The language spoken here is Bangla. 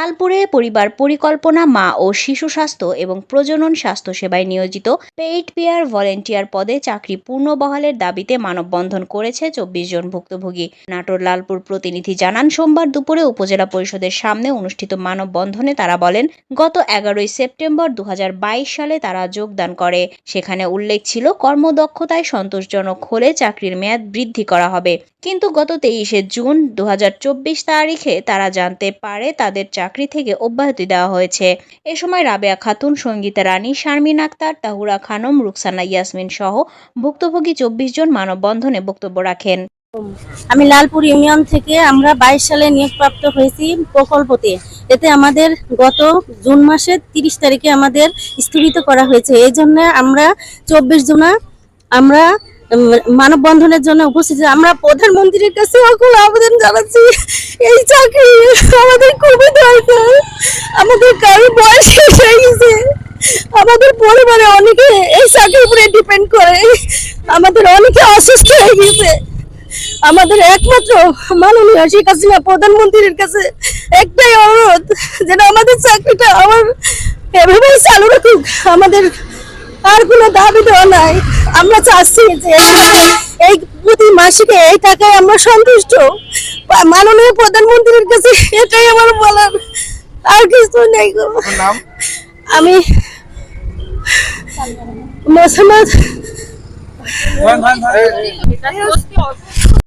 লালপুরে পরিবার পরিকল্পনা, মা ও শিশু স্বাস্থ্য এবং প্রজনন স্বাস্থ্যসেবায় নিয়োজিত পেইড পেয়ার ভলেন্টিয়ার পদে চাকরি পূর্ণবহালের দাবিতে মানববন্ধন করেছে ২৪ জন ভুক্তভোগী। নাটোর লালপুর প্রতিনিধি জানান, সোমবার দুপুরে উপজেলা পরিষদের সামনে অনুষ্ঠিত মানববন্ধনে তারা বলেন, গত ১১ সেপ্টেম্বর ২০২২ সালে তারা যোগদান করে। সেখানে উল্লেখ ছিল, কর্মদক্ষতায় সন্তোষজনক হলে চাকরির মেয়াদ বৃদ্ধি করা হবে। কিন্তু গত ২৩ জুন ২০২৪ তারিখে তারা জানতে পারে তাদের চাকরি থেকে অব্যাহতি দেওয়া হয়েছে। এ সময় রাবেয়া খাতুন, সঙ্গীতা রানী, শারমিন আক্তার, তাহুরা খানম, রুকসানা ইয়াসমিন সহ ভুক্তভোগী ২৪ জন মানববন্ধনে বক্তব্য রাখেন। আমি লালপুর ইউনিয়ন থেকে আমরা ২২ সালে নিয়োগপ্রাপ্ত হয়েছি প্রকল্পতে। এতে আমাদের গত জুন মাসের ৩০ তারিখে আমাদের স্থগিত করা হয়েছে। এই জন্য আমরা ২৪ জনা আমরা মানববন্ধনের জন্য উপস্থিত। আমরা প্রধানমন্ত্রীর কাছে অকুল আবেদন জানাচ্ছি, এই চাকরি আমাদের খুবই দরকার। আমাদের কারো বয়স শেষ হয়ে গেছে, আমাদের পরিবারে অনেকে এই চাকরির উপরে ডিপেন্ড করে, আমাদের অনেকে অসুস্থ হয়ে গেছে। আমাদের একমাত্র মাননীয় শেখ হাসিনা প্রধানমন্ত্রীর কাছে একটাই অনুরোধ, যেন আমাদের চাকরিটা এভাবেই চালু রাখুক। আমাদের আর কোনো দাবি দেওয়া নাই। আমরা চাচ্ছি যে এই প্রতি মাসিকে এই টাকায় আমরা সন্তুষ্ট। মাননীয় প্রধানমন্ত্রীর কাছে এটাই আমার বলার, আর কিছু নেই। আমি মোসাম্মদ